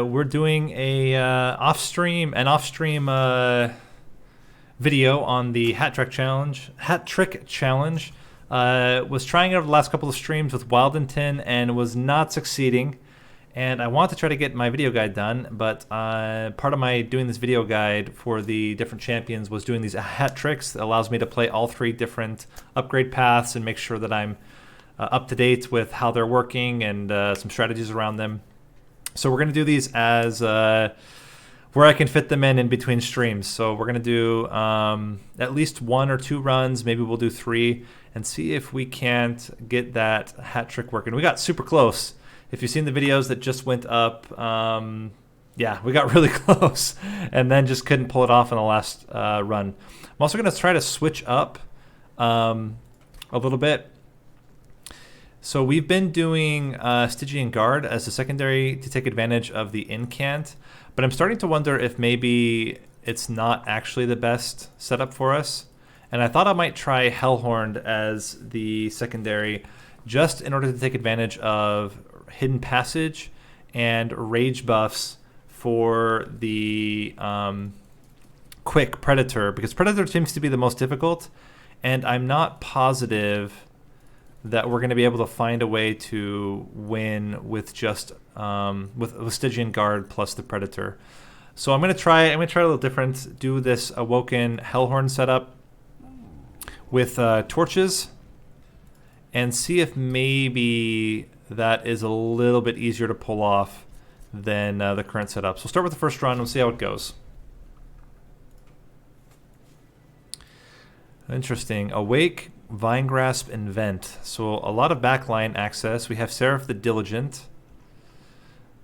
we're doing a off-stream video on the hat trick challenge. Was trying it over the last couple of streams with Wyldenten and was not succeeding. And I want to try to get my video guide done, but part of my doing this video guide for the different champions was doing these hat tricks. That allows me to play all 3 different upgrade paths and make sure that I'm up to date with how they're working and some strategies around them. So we're going to do these as where I can fit them in between streams. So we're going to do at least 1 or 2 runs. Maybe we'll do 3 and see if we can't get that hat trick working. We got super close. If you've seen the videos that just went up, yeah, we got really close and then just couldn't pull it off in the last run. I'm also going to try to switch up a little bit. So we've been doing Stygian Guard as a secondary to take advantage of the incant, but I'm starting to wonder if maybe it's not actually the best setup for us. And I thought I might try Hellhorned as the secondary just in order to take advantage of Hidden Passage and rage buffs for the quick Predator, because Predator seems to be the most difficult, and I'm not positive that we're going to be able to find a way to win with just with Stygian Guard plus the Predator. So I'm going to try a little different. Do this Awoken Hellhorn setup with torches and see if maybe that is a little bit easier to pull off than the current setup. So we'll start with the first run and we'll see how it goes. Interesting. Awake, Vine Grasp, and Vent. So a lot of backline access. We have Seraph the Diligent,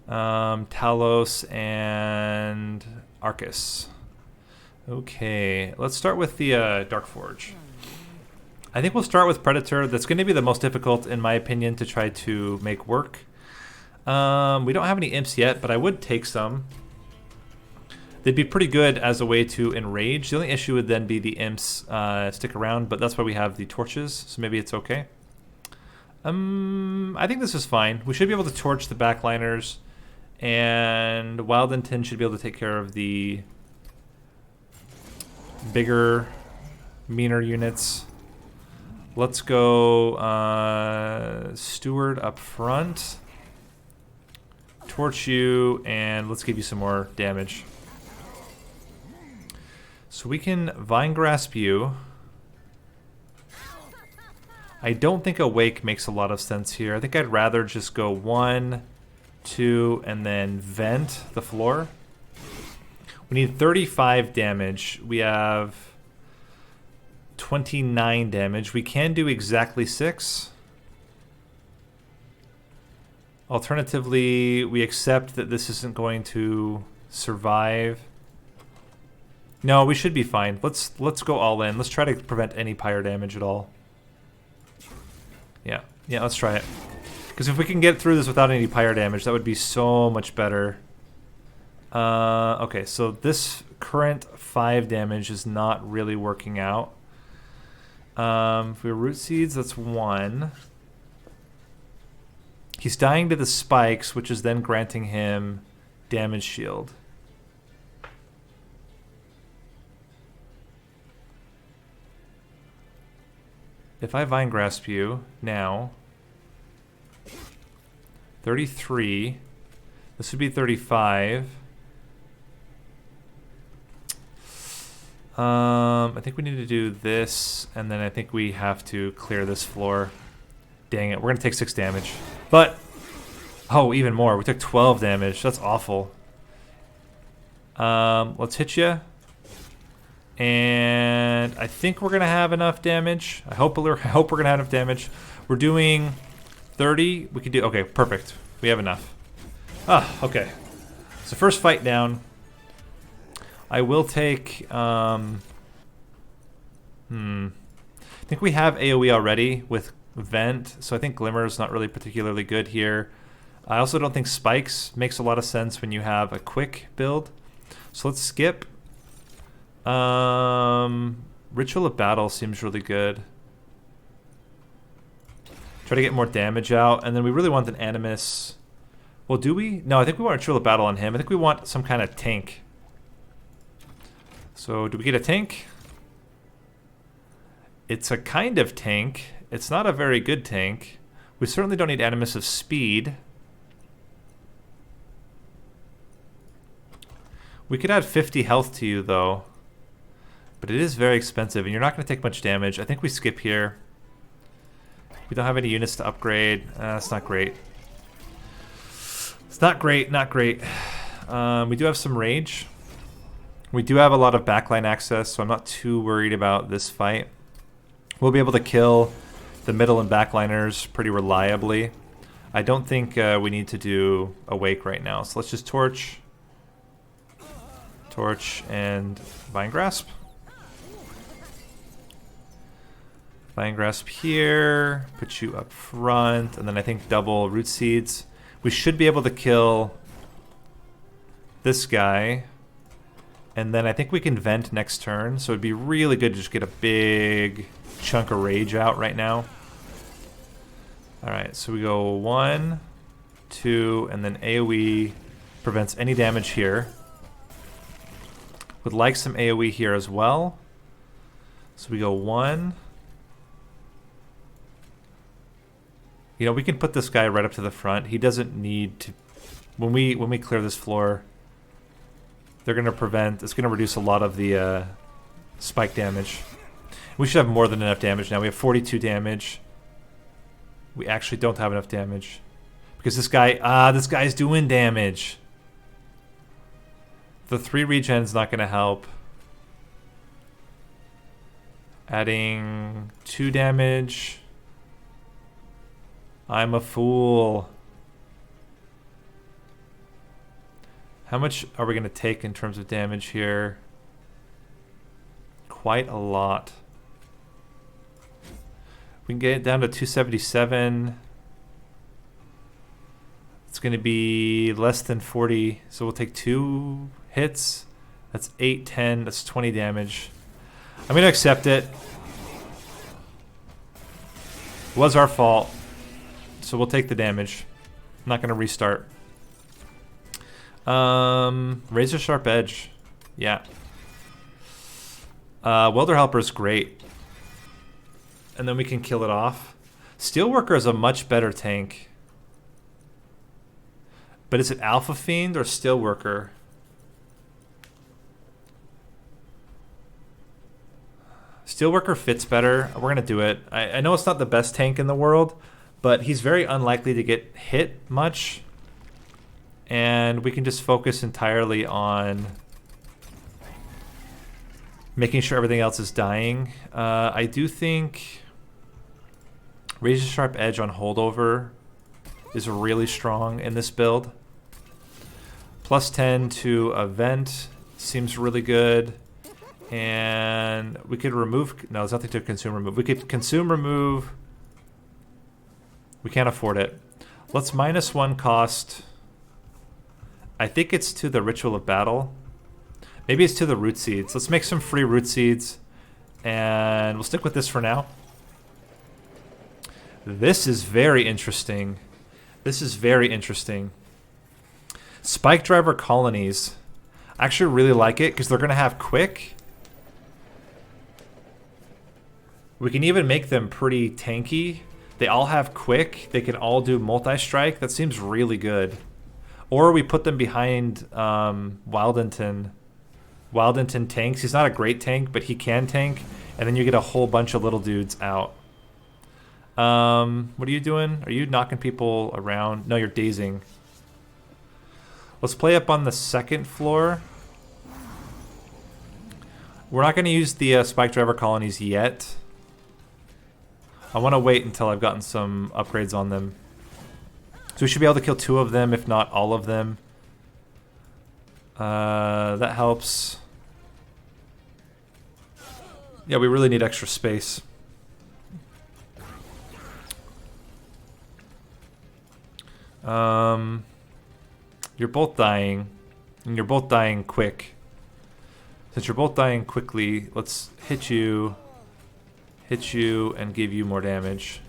Talos, and Arcus. Okay, let's start with the Dark Forge. I think we'll start with Predator. That's going to be the most difficult, in my opinion, to try to make work. We don't have any imps yet, but I would take some. They'd be pretty good as a way to enrage. The only issue would then be the imps stick around, but that's why we have the torches, so maybe it's okay. I think this is fine. We should be able to torch the backliners, and Wyldenten should be able to take care of the bigger, meaner units. Let's go Steward up front. Torch you, and let's give you some more damage. So we can Vine Grasp you. I don't think Awake makes a lot of sense here. I think I'd rather just go 1, 2, and then Vent the floor. We need 35 damage. We have 29 damage. We can do exactly 6. Alternatively, we accept that this isn't going to survive. No, we should be fine. Let's go all in. Let's try to prevent any pyre damage at all. Yeah, let's try it. Because if we can get through this without any pyre damage, that would be so much better. Okay, so this current 5 damage is not really working out. If we root seeds, that's 1. He's dying to the spikes, which is then granting him damage shield. If I Vine Grasp you now, 33, this would be 35. I think we need to do this, and then I think we have to clear this floor. Dang it, we're gonna take 6 damage. But, oh, even more. We took 12 damage. That's awful. Let's hit you. And I think we're gonna have enough damage. I hope we're gonna have enough damage. We're doing 30. We can do, okay, perfect. We have enough. Ah, okay. So first fight down. I will take, I think we have AoE already with Vent, so I think Glimmer is not really particularly good here. I also don't think Spikes makes a lot of sense when you have a quick build. So let's skip. Ritual of Battle seems really good. Try to get more damage out, and then we really want an Animus Well, do we? No, I think we want a Ritual of Battle on him. I think we want some kind of tank. So, do we get a tank? It's a kind of tank. It's not a very good tank. We certainly don't need Animus of Speed. We could add 50 health to you, though. But it is very expensive, and you're not going to take much damage. I think we skip here. We don't have any units to upgrade. That's not great. It's not great, not great. We do have some rage. We do have a lot of backline access, so I'm not too worried about this fight. We'll be able to kill the middle and backliners pretty reliably. I don't think we need to do Awake right now, so let's just Torch. Torch and Vine Grasp. Vine Grasp here, put you up front, and then I think double Root Seeds. We should be able to kill this guy, and then I think we can Vent next turn, so it'd be really good to just get a big chunk of Rage out right now. Alright, so we go 1, 2, and then AoE prevents any damage here. Would like some AoE here as well. So we go 1. You know, we can put this guy right up to the front. He doesn't need to... When we clear this floor, they're going to prevent... It's going to reduce a lot of the spike damage. We should have more than enough damage now. We have 42 damage. We actually don't have enough damage. Because this guy... this guy's doing damage. The 3 regen's not going to help. Adding 2 damage... I'm a fool. How much are we going to take in terms of damage here? Quite a lot. We can get it down to 277. It's going to be less than 40, so we'll take 2 hits. That's 8, 10, that's 20 damage. I'm going to accept it. It was our fault. So we'll take the damage. I'm not going to restart. Razor Sharp Edge. Yeah. Welder Helper is great. And then we can kill it off. Steelworker is a much better tank. But is it Alpha Fiend or Steelworker? Steelworker fits better. We're going to do it. I know it's not the best tank in the world, but he's very unlikely to get hit much. And we can just focus entirely on making sure everything else is dying. I do think Razor Sharp Edge on Holdover is really strong in this build. Plus 10 to Event seems really good. And we could remove... No, there's nothing to consume remove. We could consume remove... We can't afford it. Let's -1 cost. I think it's to the Ritual of Battle. Maybe it's to the Root Seeds. Let's make some free Root Seeds. And we'll stick with this for now. This is very interesting. This is very interesting. Spike Driver Colonies. I actually really like it because they're going to have quick. We can even make them pretty tanky. They all have quick. They can all do multi-strike. That seems really good. Or we put them behind Wyldenten. Wyldenten tanks. He's not a great tank, but he can tank. And then you get a whole bunch of little dudes out. What are you doing? Are you knocking people around? No, you're dazing. Let's play up on the second floor. We're not going to use the Spike Driver Colonies yet. I want to wait until I've gotten some upgrades on them. So we should be able to kill 2 of them, if not all of them. That helps. Yeah, we really need extra space. You're both dying. And you're both dying quick. Since you're both dying quickly, let's hit you, and give you more damage.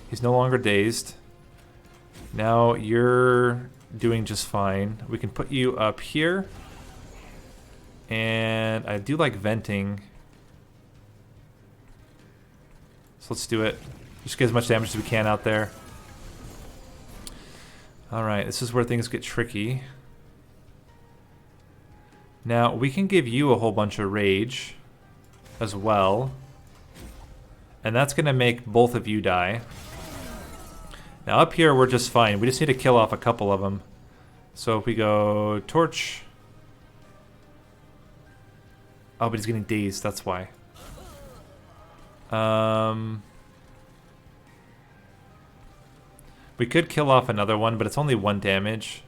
He's no longer dazed. Now you're doing just fine. We can put you up here. And I do like venting. So let's do it. Just get as much damage as we can out there. Alright, this is where things get tricky. Now, we can give you a whole bunch of rage as well. And that's going to make both of you die. Now up here, we're just fine. We just need to kill off a couple of them. So if we go torch... Oh, but he's getting dazed, that's why. We could kill off another one, but it's only 1 damage.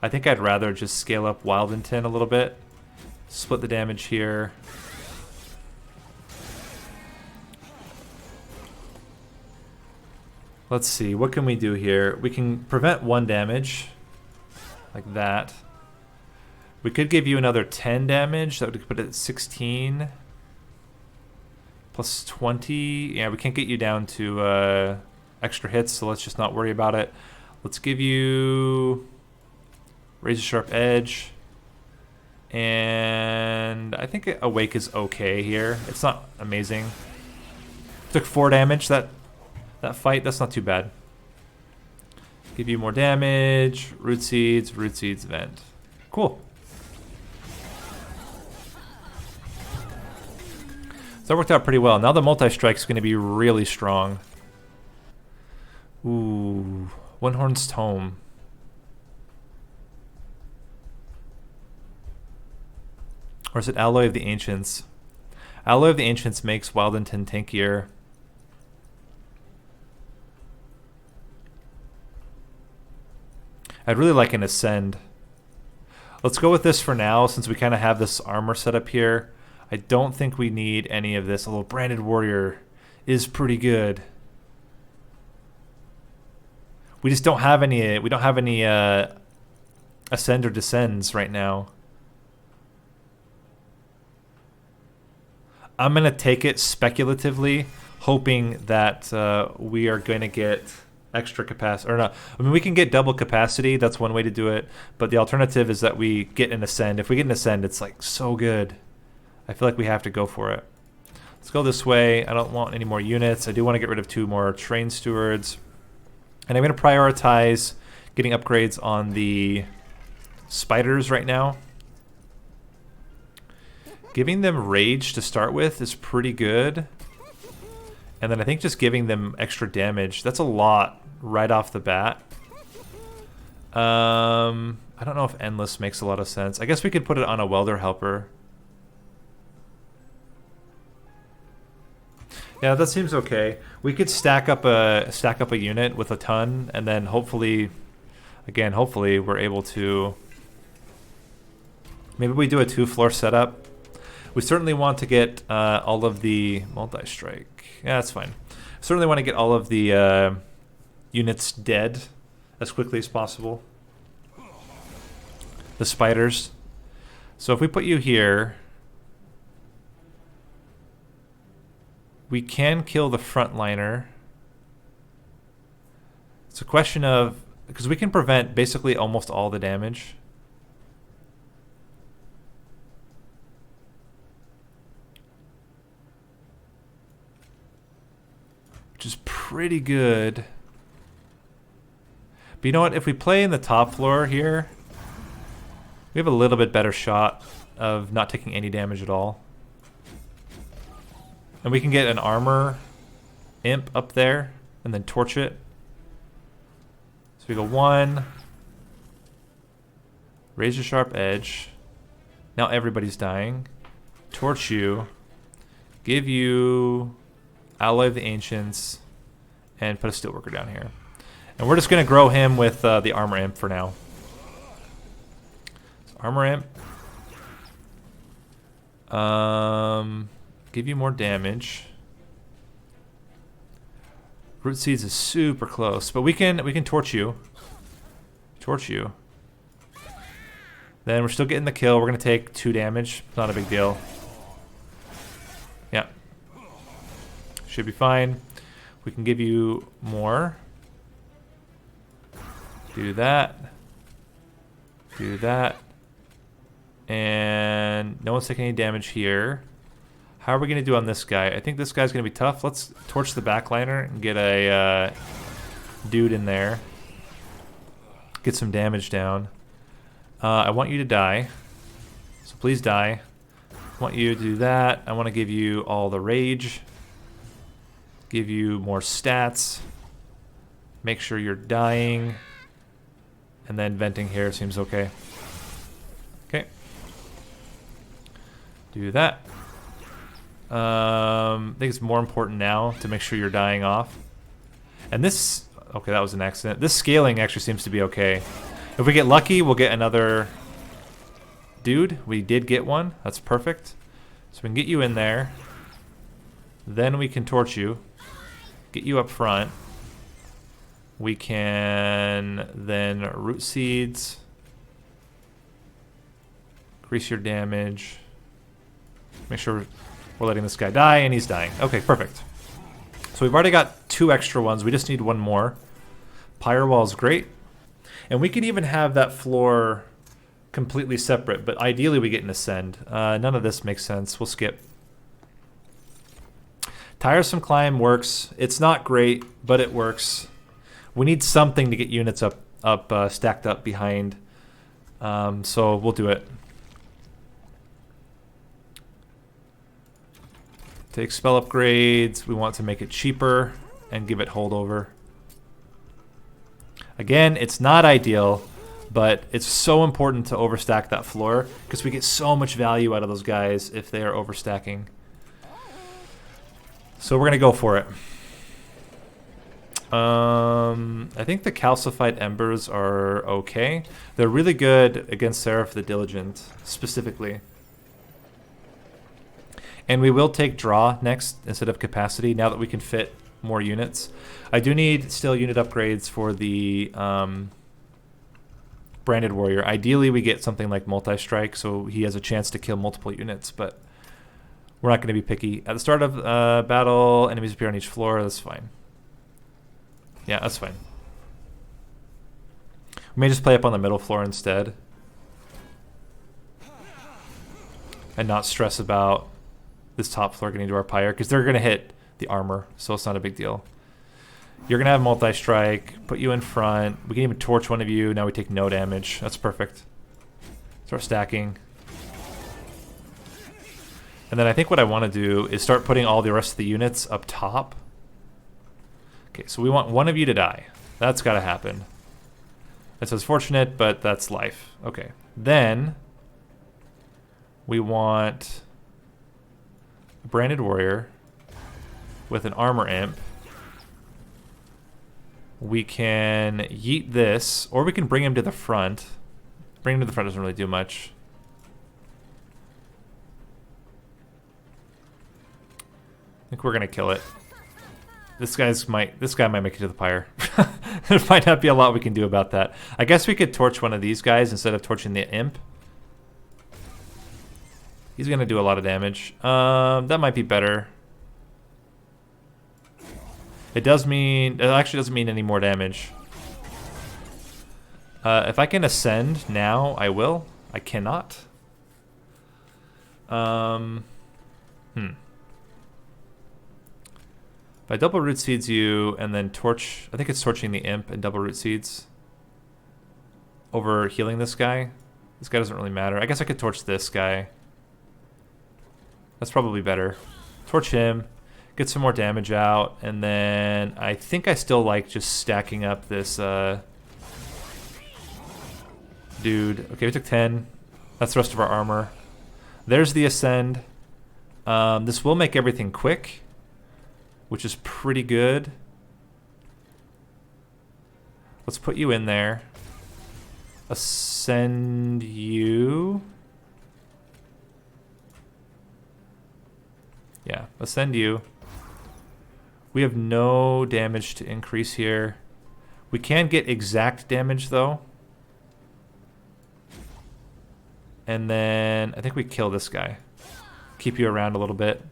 I think I'd rather just scale up Wyldenten a little bit. Split the damage here. Let's see, what can we do here? We can prevent 1 damage, like that. We could give you another 10 damage, that would put it at 16. Plus 20, yeah, we can't get you down to extra hits, so let's just not worry about it. Let's give you Razor Sharp Edge. And I think Awake is okay here. It's not amazing. Took 4 damage, that fight, that's not too bad. Give you more damage, Root Seeds, Vent. Cool. So that worked out pretty well. Now the multi-strike is going to be really strong. Ooh, One Horn's Tome. Or is it Alloy of the Ancients? Alloy of the Ancients makes Wyldenten tankier. I'd really like an Ascend. Let's go with this for now, since we kind of have this armor set up here. I don't think we need any of this, although Branded Warrior is pretty good. We just don't have any, we don't have any Ascend or Descends right now. I'm going to take it speculatively, hoping that we are going to get extra capacity. Or not. I mean, we can get double capacity. That's one way to do it. But the alternative is that we get an Ascend. If we get an Ascend, it's like so good. I feel like we have to go for it. Let's go this way. I don't want any more units. I do want to get rid of 2 more Train Stewards. And I'm going to prioritize getting upgrades on the spiders right now. Giving them rage to start with is pretty good. And then I think just giving them extra damage, that's a lot right off the bat. I don't know if Endless makes a lot of sense. I guess we could put it on a Welder Helper. Yeah, that seems okay. We could stack up a unit with a ton, and then hopefully, again, hopefully we're able to. Maybe we do a 2-floor setup. We certainly want to get all of the multi-strike. Yeah, that's fine. Certainly want to get all of the units dead as quickly as possible. The spiders. So if we put you here, we can kill the frontliner. It's a question of, because we can prevent basically almost all the damage. Which is pretty good. But you know what? If we play in the top floor here, we have a little bit better shot of not taking any damage at all. And we can get an armor imp up there and then torch it. So we go 1. Razor Sharp Edge. Now everybody's dying. Torch you. Give you Alloy of the Ancients. And put a Steelworker down here. And we're just going to grow him with the armor imp for now. So armor imp. Give you more damage. Root Seeds is super close, but we can torch you. Torch you. Then we're still getting the kill. We're gonna take 2 damage. Not a big deal. Yeah. Should be fine. We can give you more. Do that. Do that. And no one's taking any damage here. How are we going to do on this guy? I think this guy's going to be tough. Let's torch the backliner and get a dude in there. Get some damage down. I want you to die. So please die. I want you to do that. I want to give you all the rage. Give you more stats. Make sure you're dying. And then venting here seems okay. Okay. Do that. I think it's more important now to make sure you're dying off. And this... Okay, that was an accident. This scaling actually seems to be okay. If we get lucky, we'll get another dude. We did get one. That's perfect. So we can get you in there. Then we can torch you. Get you up front. We can then root seeds. Increase your damage. Make sure we're letting this guy die, and he's dying. Okay, perfect. So we've already got 2 extra ones. We just need 1 more. Pyre wall is great. And we can even have that floor completely separate, but ideally we get an ascend. None of this makes sense. We'll skip. Tiresome climb works. It's not great, but it works. We need something to get units up stacked up behind. So we'll do it. Take spell upgrades. We want to make it cheaper and give it holdover. Again, it's not ideal, but it's so important to overstack that floor because we get so much value out of those guys if they are overstacking. So we're going to go for it. I think the calcified embers are okay. They're really good against Seraph the Diligent, specifically. And we will take draw next instead of capacity now that we can fit more units. I do need still unit upgrades for the Branded Warrior. Ideally, we get something like multi-strike so he has a chance to kill multiple units, but we're not going to be picky. At the start of battle, enemies appear on each floor. That's fine. Yeah, that's fine. We may just play up on the middle floor instead. And not stress about this top floor getting to our pyre, because they're going to hit the armor, so it's not a big deal. You're going to have multi-strike, put you in front. We can even torch one of you. Now we take no damage. That's perfect. Start stacking. And then I think what I want to do is start putting all the rest of the units up top. Okay, so we want one of you to die. That's got to happen. That's unfortunate, but that's life. Okay. Then we want a Branded Warrior with an Armor Imp. We can yeet this, or we can bring him to the front. Bring him to the front doesn't really do much. I think we're gonna kill it. This guy might make it to the pyre. There might not be a lot we can do about that. I guess we could torch one of these guys instead of torching the imp. He's gonna do a lot of damage. That might be better. It actually doesn't mean any more damage. If I can ascend now, I will. I cannot. If I double root seeds you and then torch, I think it's torching the imp and double root seeds over healing this guy. This guy doesn't really matter. I guess I could torch this guy. That's probably better. Torch him, get some more damage out, and then I think I still like just stacking up this dude. Okay, we took 10. That's the rest of our armor. There's the ascend. This will make everything quick, which is pretty good. Let's put you in there. Ascend you. Yeah, ascend you. We have no damage to increase here. We can get exact damage though. And then I think we kill this guy. Keep you around a little bit.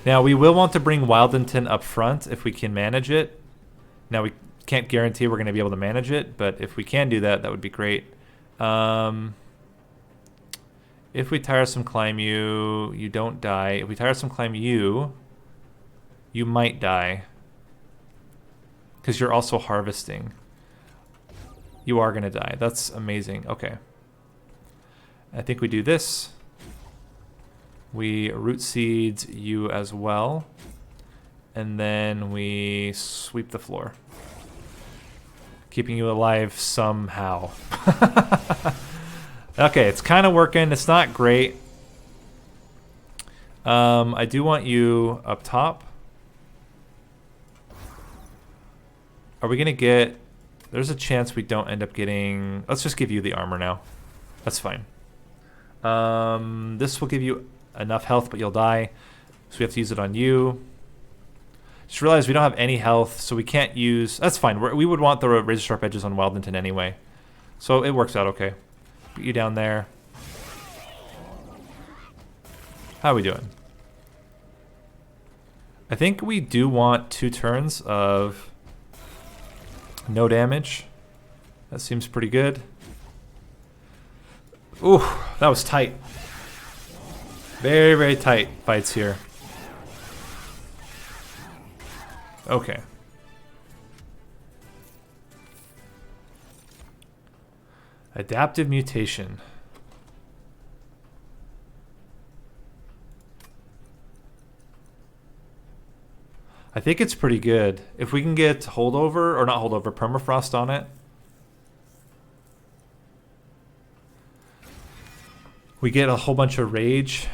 Now we will want to bring Wyldenten up front if we can manage it. Now Can't guarantee we're going to be able to manage it, but if we can do that, that would be great. If we tiresome climb you, you don't die. If we tiresome climb you, you might die. Because you're also harvesting. You are going to die. That's amazing. Okay. I think we do this. We root seeds you as well. And then we sweep the floor. Keeping you alive somehow. Okay, it's kind of working. It's not great. I do want you up top. Are we going to get... There's a chance we don't end up getting... Let's just give you the armor now. That's fine. This will give you enough health, but you'll die. So we have to use it on you. Just realize we don't have any health, so we can't use... That's fine. We would want the razor sharp edges on Wyldenten anyway. So it works out okay. Put you down there. How are we doing? I think we do want 2 turns of no damage. That seems pretty good. Ooh, that was tight. Very, very tight fights here. Okay. Adaptive mutation. I think it's pretty good. If we can get holdover, or not holdover, permafrost on it. We get a whole bunch of rage.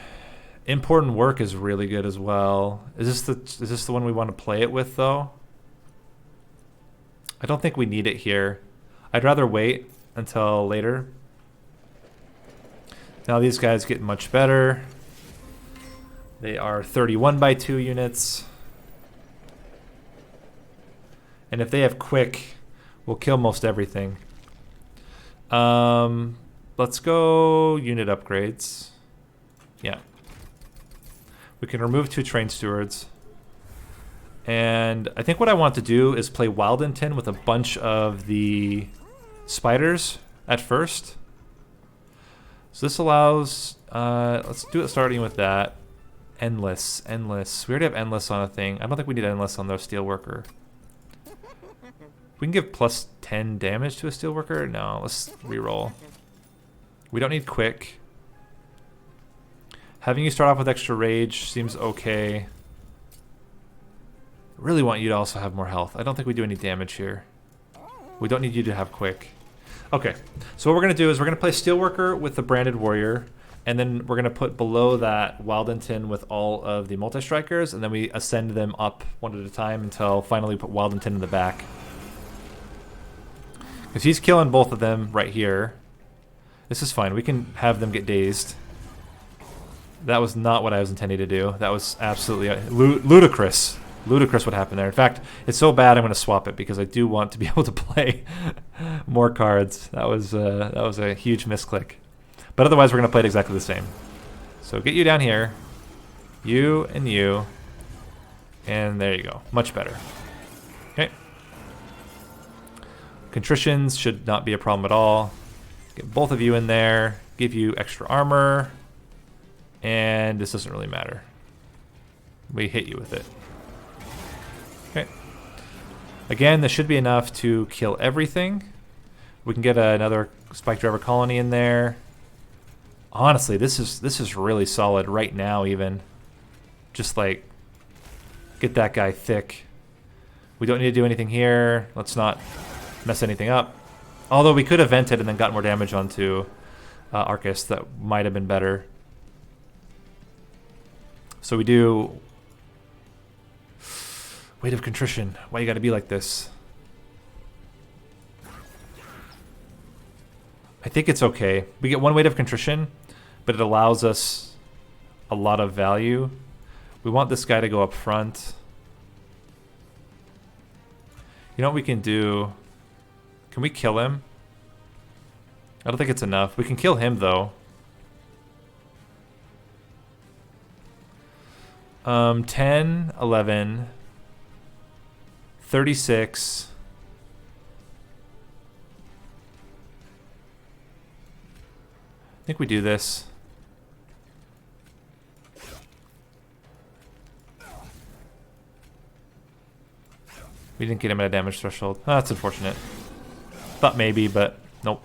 Important work is really good as well. Is this the one we want to play it with though? I don't think we need it here. I'd rather wait until later. Now these guys get much better. They are 31/2 units. And if they have quick, we'll kill most everything. Let's go unit upgrades. Yeah. We can remove 2 train stewards. And I think what I want to do is play Wyldenten with a bunch of the spiders at first. So this allows, let's do it starting with that. Endless. We already have endless on a thing. I don't think we need endless on the steelworker. We can give plus 10 damage to a steelworker. No, let's reroll. We don't need quick. Having you start off with extra rage seems okay. Really want you to also have more health. I don't think we do any damage here. We don't need you to have quick. Okay, so what we're going to do is we're going to play Steelworker with the Branded Warrior, and then we're going to put below that Wyldenten with all of the multi-strikers, and then we ascend them up one at a time until finally we put Wyldenten in the back. Because he's killing both of them right here. This is fine. We can have them get dazed. That was not what I was intending to do. That was absolutely ludicrous. Ludicrous what happened there. In fact, it's so bad I'm going to swap it because I do want to be able to play more cards. That was a huge misclick. But otherwise, we're going to play it exactly the same. So get you down here. You and you. And there you go. Much better. Okay. Contritions should not be a problem at all. Get both of you in there. Give you extra armor. And this doesn't really matter. We hit you with it. Okay. Again, this should be enough to kill everything. We can get another spike driver colony in there. Honestly, this is really solid right now even. Just like get that guy thick. We don't need to do anything here. Let's not mess anything up. Although we could have vented and then got more damage onto Arcus. That might have been better. So we do Weight of Contrition. Why you gotta be like this? I think it's okay. We get 1 Weight of Contrition, but it allows us a lot of value. We want this guy to go up front. You know what we can do? Can we kill him? I don't think it's enough. We can kill him though. 10, 11, 36, think we do this. We didn't get him at a damage threshold. Oh, that's unfortunate. Thought maybe, but nope.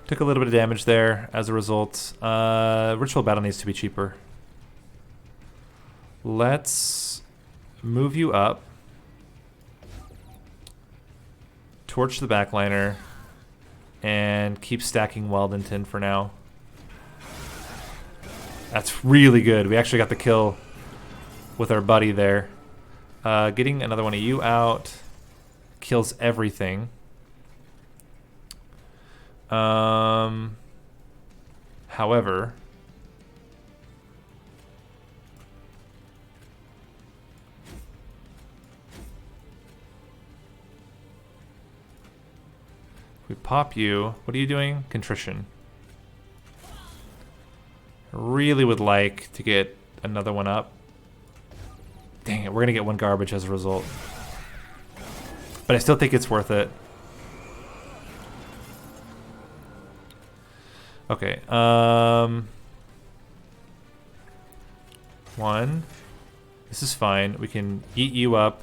Took a little bit of damage there as a result. Ritual Battle needs to be cheaper. Let's move you up. Torch the backliner. And keep stacking Wyldenten for now. That's really good. We actually got the kill with our buddy there. Getting another one of you out kills everything. However, if we pop you, what are you doing? Contrition. Really would like to get another one up. Dang it, we're gonna get one garbage as a result. But I still think it's worth it. Okay, one. This is fine. We can eat you up.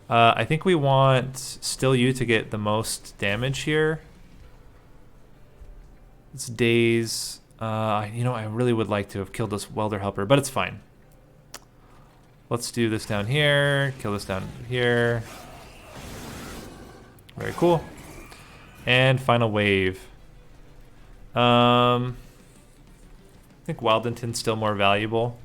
I think we want still you to get the most damage here. It's days. You know, I really would like to have killed this welder helper, but it's fine. Let's do this down here. Kill this down here. Very cool. And final wave. I think Wyldenten's still more valuable.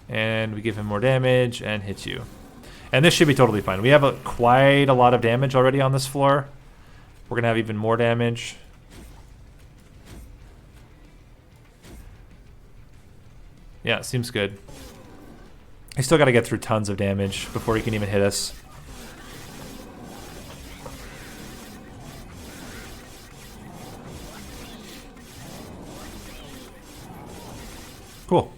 And we give him more damage and hit you. And this should be totally fine. We have quite a lot of damage already on this floor. We're going to have even more damage. Yeah, seems good. He's still got to get through tons of damage before he can even hit us. Cool.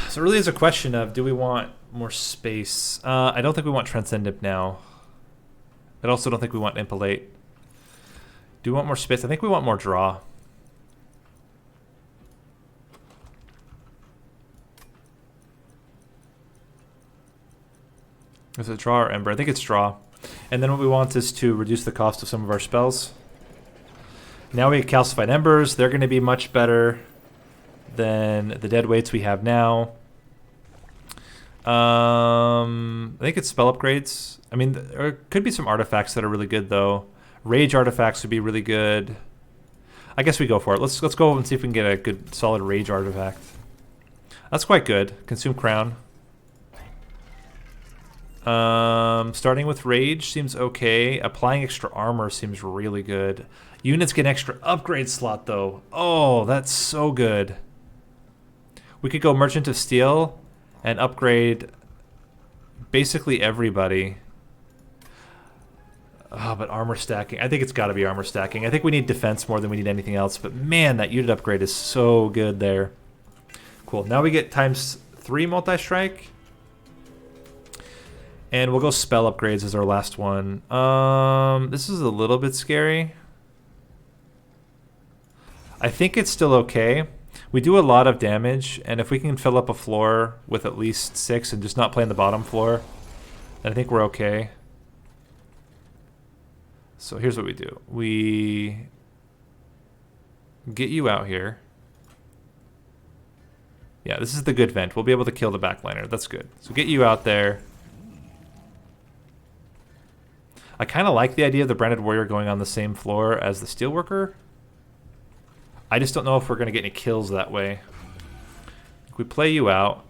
So it really is a question of, do we want more space? I don't think we want Transcendent now. I also don't think we want Impalate. Do we want more space? I think we want more draw. Is it draw or Ember? I think it's draw. And then what we want is to reduce the cost of some of our spells. Now we get Calcified Embers. They're going to be much better than the dead weights we have now. I think it's spell upgrades. I mean, there could be some artifacts that are really good, though. Rage artifacts would be really good. I guess we go for it. Let's go and see if we can get a good, solid Rage artifact. That's quite good. Consume Crown. Starting with Rage seems okay. Applying extra armor seems really good. Units get an extra upgrade slot, though. Oh, that's so good. We could go Merchant of Steel and upgrade basically everybody. Oh, but armor stacking. I think it's got to be armor stacking. I think we need defense more than we need anything else. But man, that unit upgrade is so good there. Cool. Now we get ×3 multi-strike. And we'll go spell upgrades as our last one. This is a little bit scary. I think it's still okay. We do a lot of damage, and if we can fill up a floor with at least 6 and just not play on the bottom floor, then I think we're okay. So here's what we do. We get you out here. Yeah, this is the good vent. We'll be able to kill the backliner. That's good. So get you out there. I kind of like the idea of the Branded Warrior going on the same floor as the Steelworker. I just don't know if we're going to get any kills that way. If we play you out,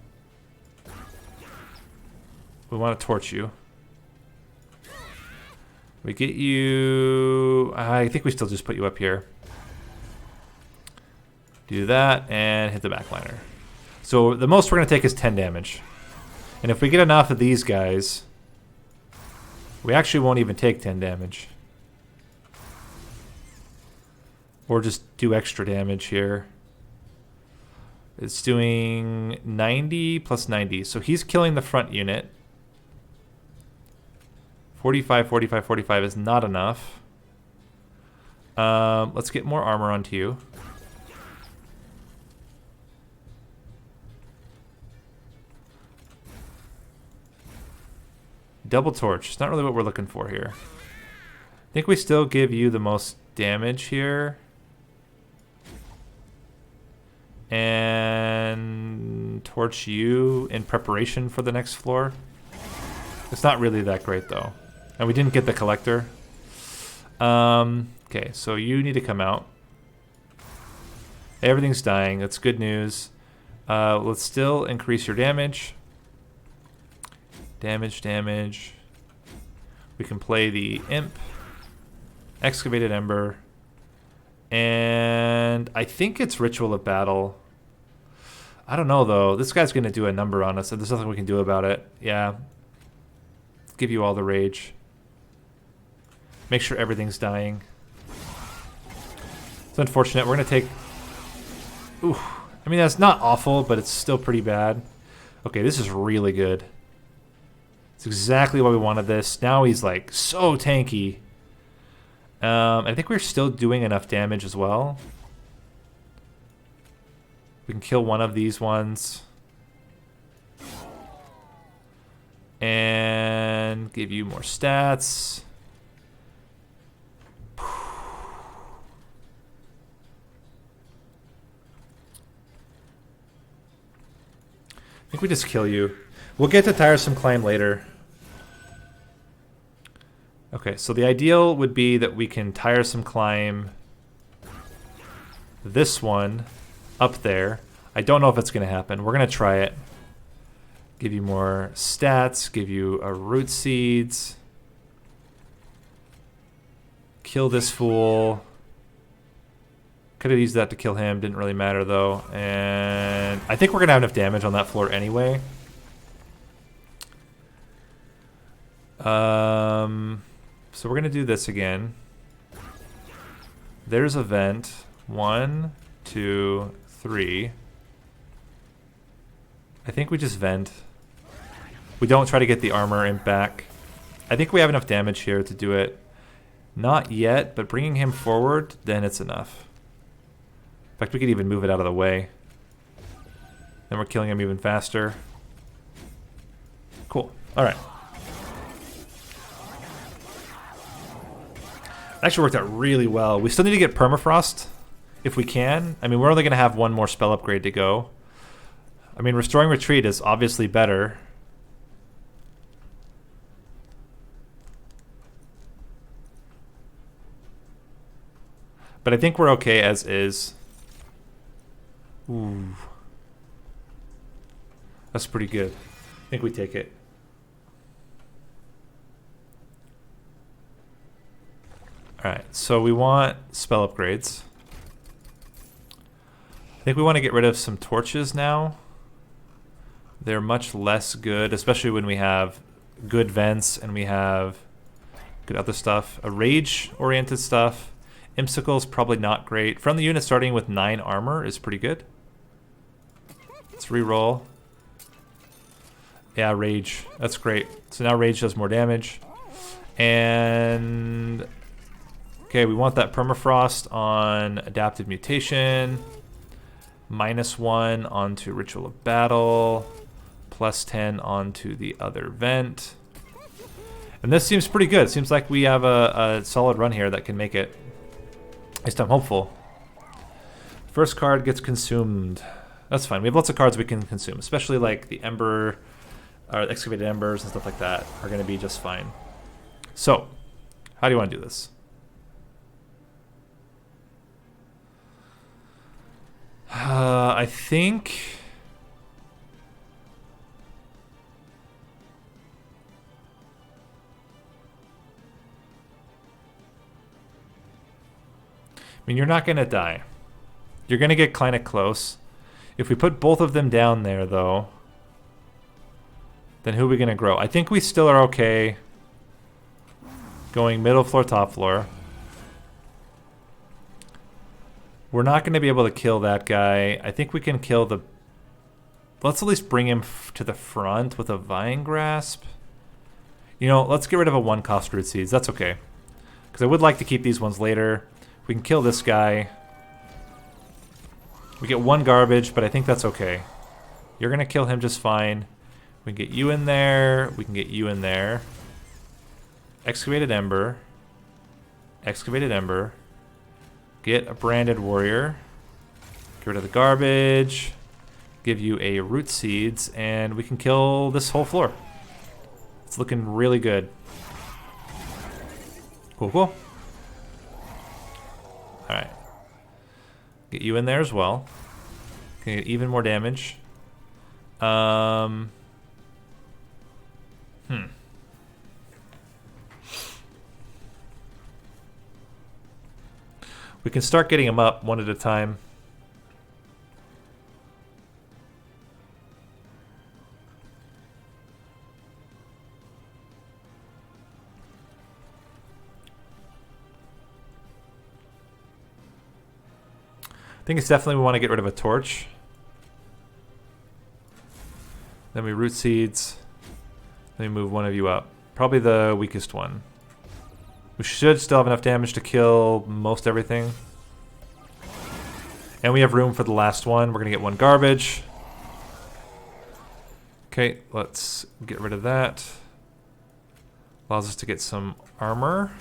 we want to torch you. We get you... I think we still just put you up here. Do that and hit the backliner. So the most we're going to take is 10 damage. And if we get enough of these guys, we actually won't even take 10 damage. Or just do extra damage here. It's doing 90 plus 90. So he's killing the front unit. 45, 45, 45 is not enough. Let's get more armor onto you. Double torch. It's not really what we're looking for here. I think we still give you the most damage here. And torch you in preparation for the next floor. It's not really that great though. And we didn't get the collector. Okay, so you need to come out. Everything's dying. That's good news. Let's still increase your damage. Damage. We can play the imp. Excavated Ember. And I think it's Ritual of Battle. I don't know though. This guy's going to do a number on us, and there's nothing we can do about it. Yeah. Give you all the rage. Make sure everything's dying. It's unfortunate. We're going to take... Ooh. I mean, that's not awful, but it's still pretty bad. Okay, this is really good. It's exactly why we wanted this. Now he's like so tanky. I think we're still doing enough damage as well. We can kill one of these ones. And give you more stats. I think we just kill you. We'll get to Tiresome Climb later. Okay, so the ideal would be that we can Tiresome Climb this one up there. I don't know if it's going to happen. We're going to try it. Give you more stats. Give you a root seeds. Kill this fool. Could have used that to kill him. Didn't really matter though. And I think we're going to have enough damage on that floor anyway. So we're going to do this again. There's a vent. 1, 2, 3. I think we just vent. We don't try to get the armor imp back. I think we have enough damage here to do it. Not yet, but bringing him forward, then it's enough. In fact, we could even move it out of the way. Then we're killing him even faster. Cool. Alright. Actually worked out really well. We still need to get permafrost if we can. I mean, we're only going to have one more spell upgrade to go. I mean, restoring retreat is obviously better. But I think we're okay as is. Ooh. That's pretty good. I think we take it. Alright, so we want spell upgrades. I think we want to get rid of some torches now. They're much less good, especially when we have good vents and we have good other stuff. A rage-oriented stuff. Imsicle's probably not great. Friendly unit starting with 9 armor is pretty good. Let's reroll. Yeah, rage. That's great. So now rage does more damage. And... okay, we want that permafrost on adaptive mutation. -1 onto Ritual of Battle. +10 onto the other vent. And this seems pretty good. It seems like we have a solid run here that can make it. At least I'm hopeful. First card gets consumed. That's fine. We have lots of cards we can consume, especially like the Ember, or Excavated Embers and stuff like that are going to be just fine. So, how do you want to do this? I think... I mean, you're not going to die. You're going to get kind of close. If we put both of them down there, though, then who are we going to grow? I think we still are okay going middle floor, top floor. We're not going to be able to kill that guy. I think we can kill the... let's at least bring him to the front with a Vine Grasp. You know, let's get rid of a 1-cost root seeds. That's okay. Because I would like to keep these ones later. We can kill this guy. We get 1 garbage, but I think that's okay. You're going to kill him just fine. We can get you in there. We can get you in there. Excavated Ember. Excavated Ember. Get a Branded Warrior. Get rid of the garbage. Give you a Root Seeds. And we can kill this whole floor. It's looking really good. Cool, cool. Alright. Get you in there as well. Can get even more damage. We can start getting them up one at a time. I think it's definitely we want to get rid of a torch. Then we root seeds. Then we move one of you up. Probably the weakest one. We should still have enough damage to kill most everything. And we have room for the last one. We're going to get 1 garbage. Okay, let's get rid of that. Allows us to get some armor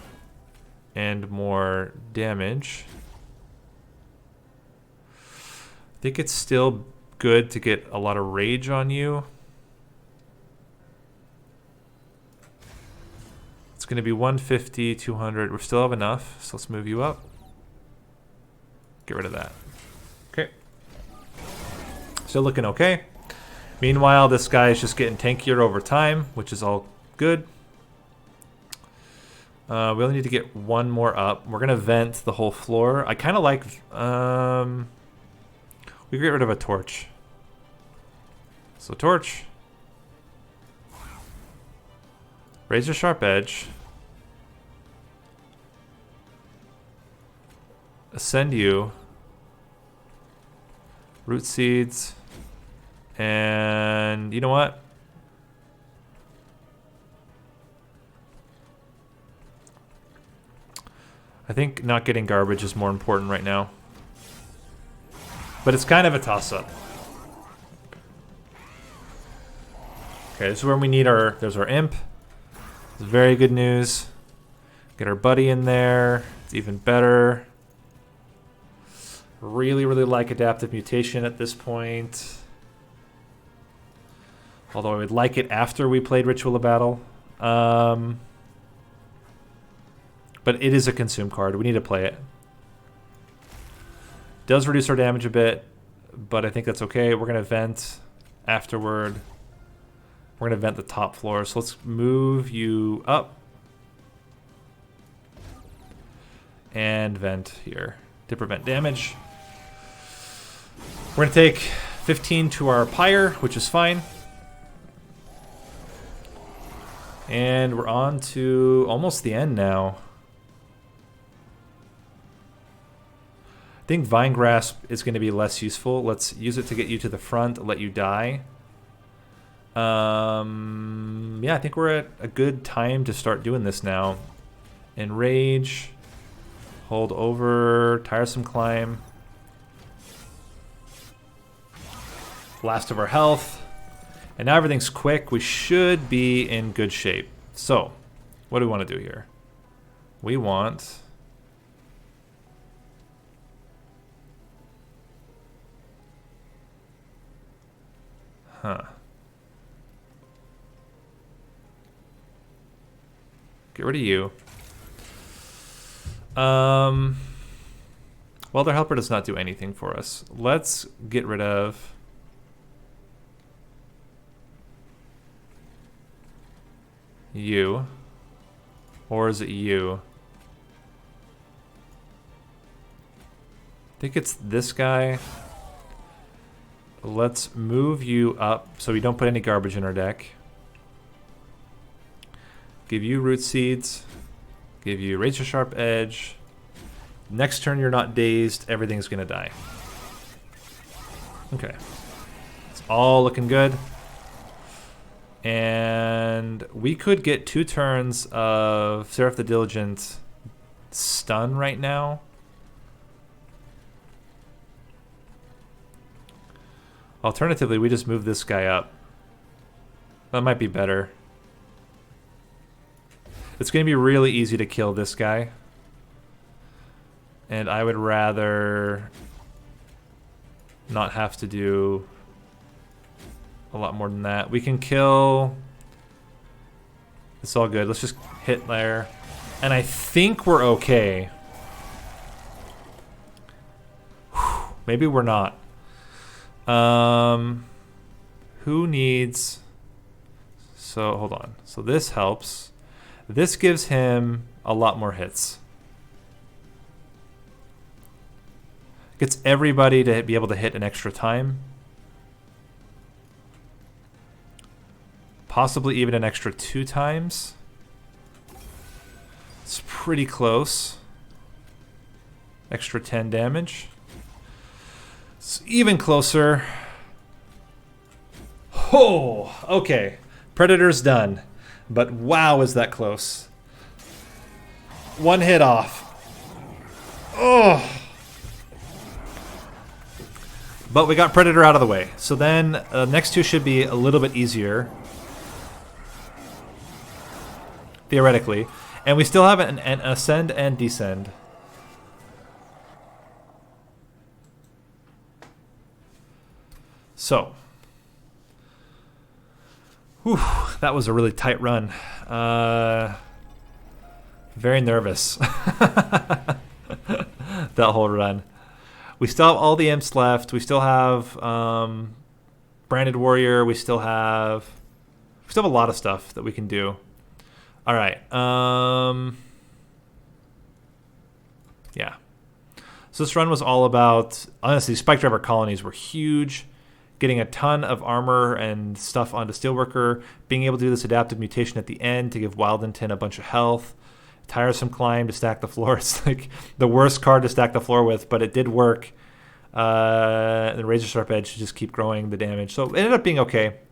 and more damage. I think it's still good to get a lot of rage on you. It's going to be 150, 200. We still have enough, so let's move you up. Get rid of that. Okay. Still looking okay. Meanwhile, this guy is just getting tankier over time, which is all good. We only need to get 1 more up. We're going to vent the whole floor. I kind of like... we get rid of a torch. So torch. Razor sharp edge. Ascend you. Root seeds. And you know what? I think not getting garbage is more important right now. But it's kind of a toss-up. Okay, this is where we need our... There's our imp. It's very good news. Get our buddy in there. It's even better. Really, really like adaptive mutation at this point. Although I would like it after we played Ritual of Battle. But it is a consume card. We need to play it. Does reduce our damage a bit, but I think that's okay. We're going to vent afterward. We're going to vent the top floor. So let's move you up. And vent here to prevent damage. We're going to take 15 to our pyre, which is fine. And we're on to almost the end now. I think Vine Grasp is going to be less useful. Let's use it to get you to the front, let you die. Yeah, I think we're at a good time to start doing this now. Enrage. Hold over. Tiresome Climb. Last of our health. And now everything's quick. We should be in good shape. So, what do we want to do here? We want... Huh. Get rid of you. Well, their helper does not do anything for us. Let's get rid of... you. Or is it you? I think it's this guy. Let's move you up so we don't put any garbage in our deck. Give you root seeds. Give you razor sharp edge. Next turn you're not dazed. Everything's gonna die. Okay. It's all looking good. And we could get 2 turns of Seraph the Diligent stun right now. Alternatively, we just move this guy up. That might be better. It's going to be really easy to kill this guy. And I would rather not have to do a lot more than that. We can kill... It's all good. Let's just hit there. And I think we're okay. Whew. Maybe we're not. Who needs... So, hold on. So this helps. This gives him a lot more hits. Gets everybody to be able to hit an extra time. Possibly even an extra 2 times. It's pretty close. Extra 10 damage. It's even closer. Oh, okay. Predator's done. But wow, is that close. 1 hit off. Oh. But we got Predator out of the way. So then next 2 should be a little bit easier. Theoretically. And we still have an ascend and descend. So. Whew, that was a really tight run. Very nervous. That whole run. We still have all the imps left. We still have Branded Warrior. We still have a lot of stuff that we can do. All right. Yeah. So this run was all about, honestly, Spike Driver colonies were huge. Getting a ton of armor and stuff onto Steelworker. Being able to do this adaptive mutation at the end to give Wyldenten a bunch of health. Tiresome Climb to stack the floor. It's like the worst card to stack the floor with, but it did work. The Razor Sharp Edge to just keep growing the damage. So it ended up being okay.